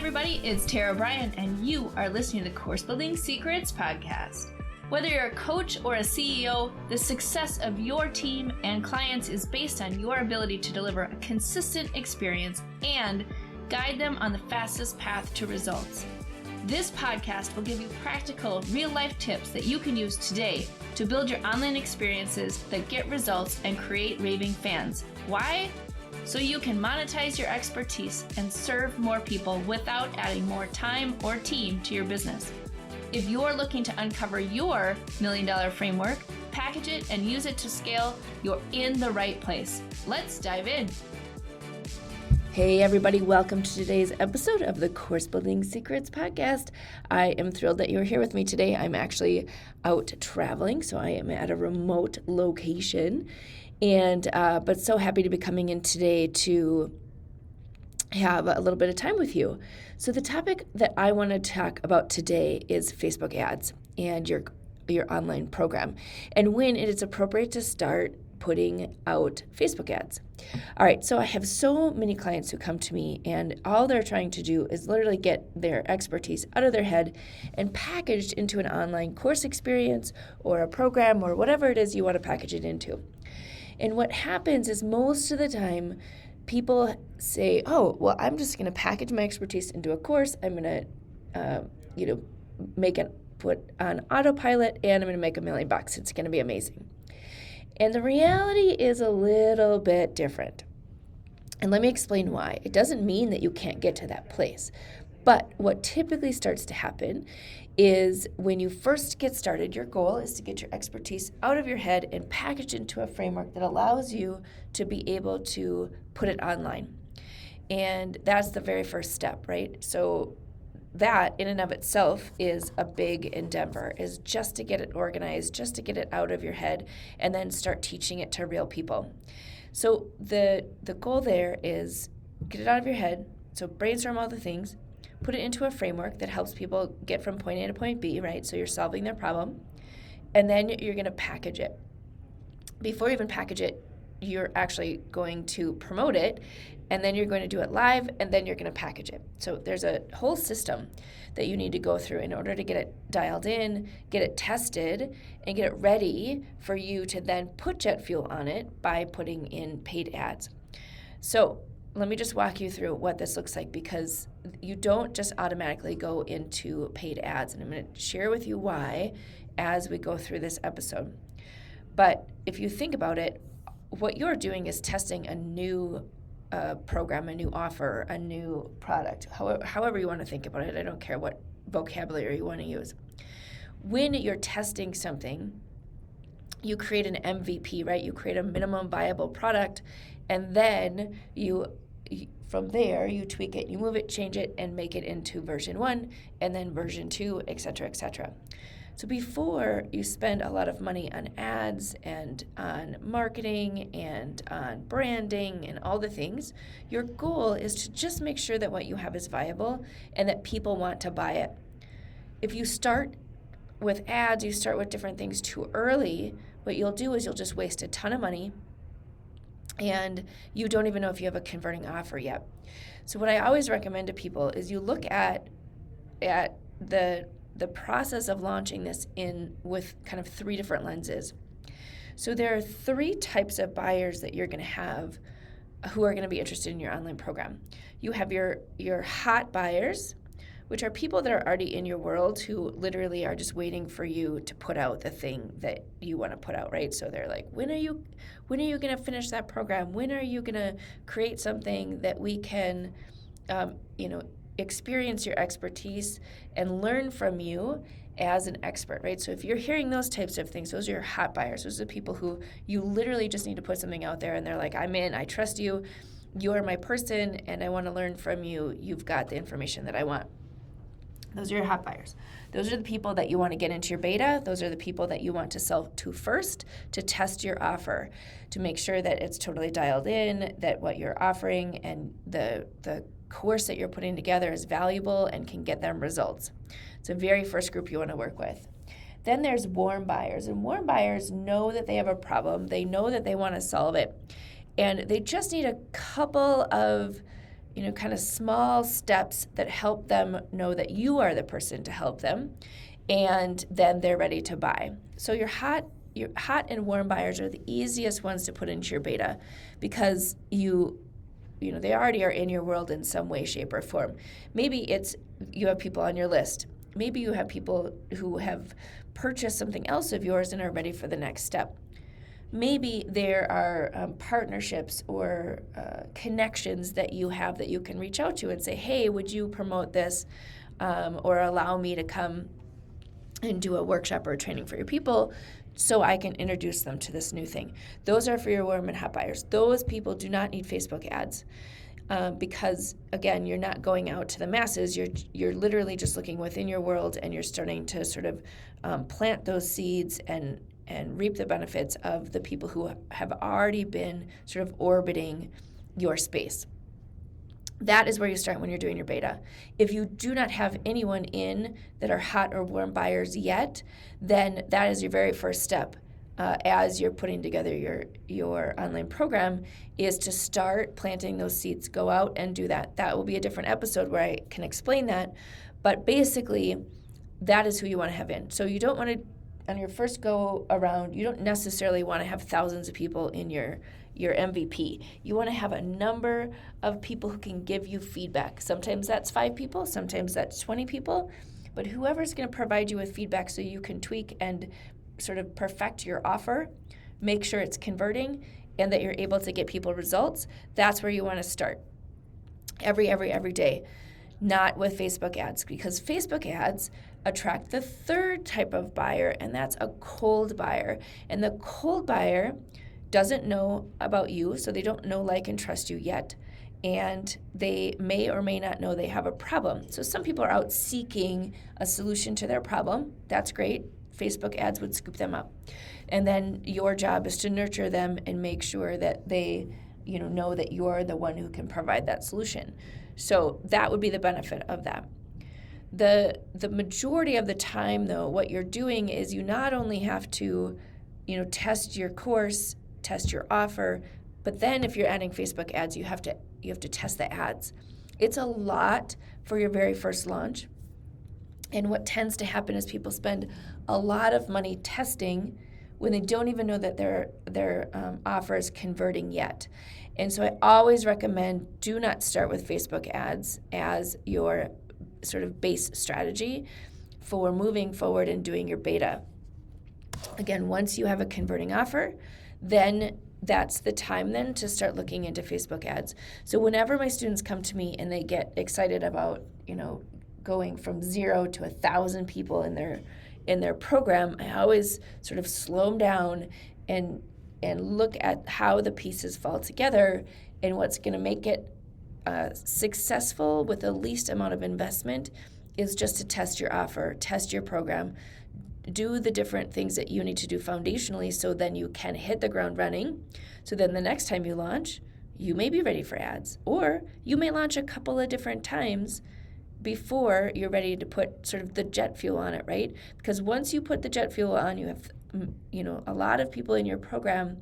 everybody, it's Tara Bryan, and you are listening to the Course Building Secrets podcast. Whether you're a coach or a CEO, the success of your team and clients is based on your ability to deliver a consistent experience and guide them on the fastest path to results. This podcast will give you practical, real-life tips that you can use today to build your online experiences that get results and create raving fans. Why? So you can monetize your expertise and serve more people without adding more time or team to your business. If you're looking to uncover your $1 million framework, package it, and use it to scale, you're in the right place. Let's dive in. Hey everybody, welcome to today's episode of the Course Building Secrets podcast. I am thrilled that you're here with me today. I'm actually out traveling, so I am at a remote location. But so happy to be coming in today to have a little bit of time with you. So the topic that I want to talk about today is Facebook ads and your online program and when it is appropriate to start putting out Facebook ads. All right, so I have so many clients who come to me and all they're trying to do is literally get their expertise out of their head and packaged into an online course experience or a program or whatever it is you want to package it into. And what happens is most of the time, people say, oh, well, I'm just going to package my expertise into a course. I'm going to, make it put on autopilot, and I'm going to make $1 million. It's going to be amazing. And the reality is a little bit different. And let me explain why. It doesn't mean that you can't get to that place. But what typically starts to happen is when you first get started, your goal is to get your expertise out of your head and packaged into a framework that allows you to be able to put it online. And that's the very first step, right? So that in and of itself is a big endeavor, is just to get it organized, just to get it out of your head, and then start teaching it to real people. So the goal there is get it out of your head, so brainstorm all the things, put it into a framework that helps people get from point A to point B, right? So you're solving their problem, and then you're going to package it. Before you even package it, you're actually going to promote it, and then you're going to do it live, and then you're going to package it. So there's a whole system that you need to go through in order to get it dialed in, get it tested, and get it ready for you to then put jet fuel on it by putting in paid ads. So let me just walk you through what this looks like, because you don't just automatically go into paid ads, and I'm going to share with you why as we go through this episode. But if you think about it, what you're doing is testing a new program, a new offer, a new product, however you want to think about it. I don't care what vocabulary you want to use. When you're testing something, you create an MVP, right? You create a minimum viable product, and then from there, you tweak it, you move it, change it, and make it into version 1, and then version 2, et cetera, et cetera. So before you spend a lot of money on ads and on marketing and on branding and all the things, your goal is to just make sure that what you have is viable and that people want to buy it. If you start with ads, you start with different things too early, what you'll do is you'll just waste a ton of money, and you don't even know if you have a converting offer yet. So what I always recommend to people is you look at the process of launching this in with kind of 3 different lenses. So there are 3 types of buyers that you're going to have who are going to be interested in your online program. You have your hot buyers, which are people that are already in your world who literally are just waiting for you to put out the thing that you want to put out, right? So they're like, when are you going to finish that program? When are you going to create something that we can, experience your expertise and learn from you as an expert, right? So if you're hearing those types of things, those are your hot buyers. Those are the people who you literally just need to put something out there and they're like, I'm in, I trust you, you're my person, and I want to learn from you. You've got the information that I want. Those are your hot buyers. Those are the people that you want to get into your beta. Those are the people that you want to sell to first to test your offer, to make sure that it's totally dialed in, that what you're offering and the course that you're putting together is valuable and can get them results. It's the very first group you want to work with. Then there's warm buyers, and warm buyers know that they have a problem. They know that they want to solve it, and they just need a couple of kind of small steps that help them know that you are the person to help them, and then they're ready to buy. So your hot and warm buyers are the easiest ones to put into your beta, because they already are in your world in some way, shape, or form. Maybe it's you have people on your list. Maybe you have people who have purchased something else of yours and are ready for the next step. Maybe there are partnerships or connections that you have that you can reach out to and say, hey, would you promote this or allow me to come and do a workshop or a training for your people so I can introduce them to this new thing. Those are for your warm and hot buyers. Those people do not need Facebook ads because, again, you're not going out to the masses. You're literally just looking within your world, and you're starting to sort of plant those seeds and reap the benefits of the people who have already been sort of orbiting your space. That is where you start when you're doing your beta. If you do not have anyone in that are hot or warm buyers yet, then that is your very first step as you're putting together your online program, is to start planting those seeds. Go out and do that. That will be a different episode where I can explain that. But basically, that is who you want to have in. So you don't want to, on your first go around, you don't necessarily want to have thousands of people in your MVP. You want to have a number of people who can give you feedback. Sometimes that's 5 people, sometimes that's 20 people, but whoever's going to provide you with feedback so you can tweak and sort of perfect your offer, make sure it's converting, and that you're able to get people results, that's where you want to start. Every day. Not with Facebook ads, because Facebook ads attract the third type of buyer, and that's a cold buyer. And the cold buyer doesn't know about you, so they don't know, like, and trust you yet. And they may or may not know they have a problem. So some people are out seeking a solution to their problem. That's great. Facebook ads would scoop them up. And then your job is to nurture them and make sure that they know that you're the one who can provide that solution. So that would be the benefit of that. The majority of the time, though, what you're doing is you not only have to, test your course, test your offer, but then if you're adding Facebook ads, you have to test the ads. It's a lot for your very first launch. And what tends to happen is people spend a lot of money testing when they don't even know that their offer is converting yet. And so I always recommend, do not start with Facebook ads as your sort of base strategy for moving forward and doing your beta. Again, once you have a converting offer, then that's the time then to start looking into Facebook ads. So whenever my students come to me and they get excited about, going from 0 to 1,000 people in their program, I always sort of slow them down and look at how the pieces fall together and what's going to make it successful with the least amount of investment is just to test your offer, test your program, do the different things that you need to do foundationally so then you can hit the ground running. So then the next time you launch, you may be ready for ads, or you may launch a couple of different times before you're ready to put sort of the jet fuel on it, right? Because once you put the jet fuel on, you have, a lot of people in your program.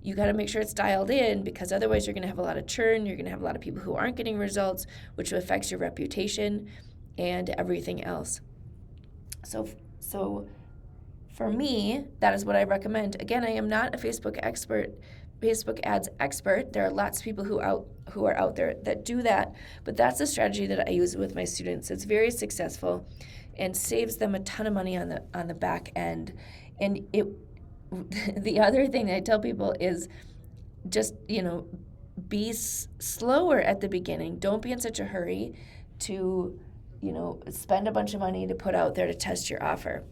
You got to make sure it's dialed in, because otherwise you're going to have a lot of churn. You're going to have a lot of people who aren't getting results, which affects your reputation and everything else. So for me, that is what I recommend. Again, I am not a Facebook ads expert. There are lots of people who are out there that do that, but that's the strategy that I use with my students. It's very successful and saves them a ton of money on the back end. And the other thing that I tell people is just, be slower at the beginning. Don't be in such a hurry to, spend a bunch of money to put out there to test your offer.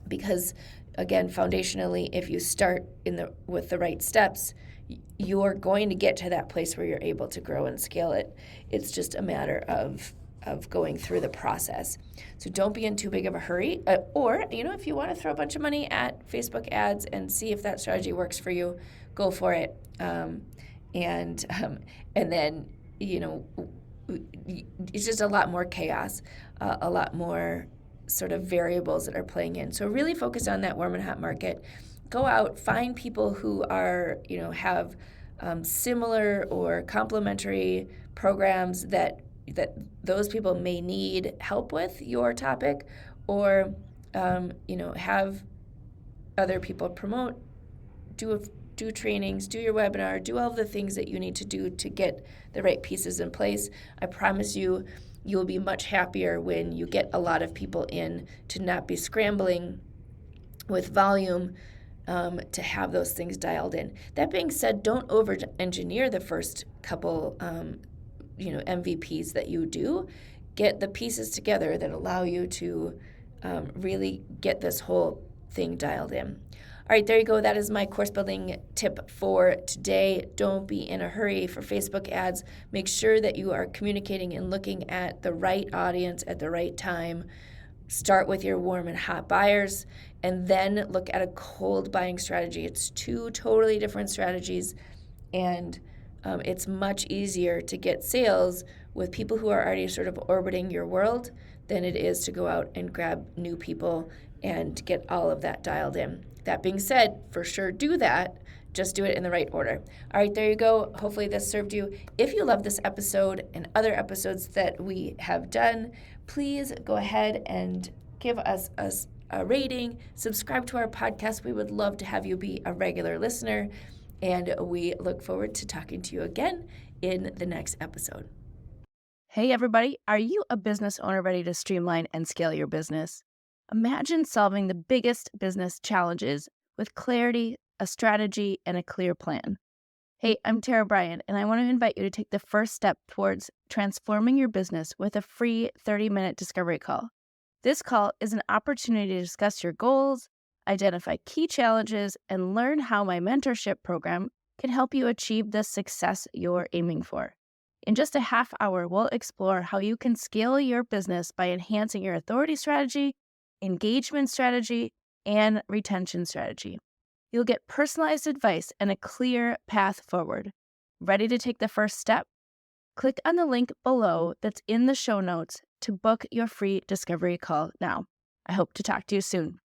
Because, again, foundationally, if you start with the right steps, you're going to get to that place where you're able to grow and scale it. It's just a matter of going through the process. So don't be in too big of a hurry. Or, if you want to throw a bunch of money at Facebook ads and see if that strategy works for you, go for it. And then, it's just a lot more chaos, a lot more sort of variables that are playing in. So really focus on that warm and hot market. Go out, find people who are, have similar or complementary programs that those people may need help with your topic, or have other people promote, do trainings, do your webinar, do all of the things that you need to do to get the right pieces in place. I promise you, you'll be much happier when you get a lot of people in, to not be scrambling with volume, to have those things dialed in. That being said, don't over-engineer the first couple MVPs that you do. Get the pieces together that allow you to really get this whole thing dialed in. All right, there you go. That is my course building tip for today. Don't be in a hurry for Facebook ads. Make sure that you are communicating and looking at the right audience at the right time. Start with your warm and hot buyers, and then look at a cold buying strategy. It's two totally different strategies, and it's much easier to get sales with people who are already sort of orbiting your world than it is to go out and grab new people and get all of that dialed in. That being said, for sure do that. Just do it in the right order. All right, there you go. Hopefully this served you. If you love this episode and other episodes that we have done, please go ahead and give us a rating, subscribe to our podcast. We would love to have you be a regular listener, and we look forward to talking to you again in the next episode. Hey everybody, are you a business owner ready to streamline and scale your business? Imagine solving the biggest business challenges with clarity, a strategy, and a clear plan. Hey, I'm Bryan, and I want to invite you to take the first step towards transforming your business with a free 30-minute discovery call. This call is an opportunity to discuss your goals, identify key challenges, and learn how my mentorship program can help you achieve the success you're aiming for. In just a half hour, we'll explore how you can scale your business by enhancing your authority strategy, engagement strategy, and retention strategy. You'll get personalized advice and a clear path forward. Ready to take the first step? Click on the link below that's in the show notes to book your free discovery call now. I hope to talk to you soon.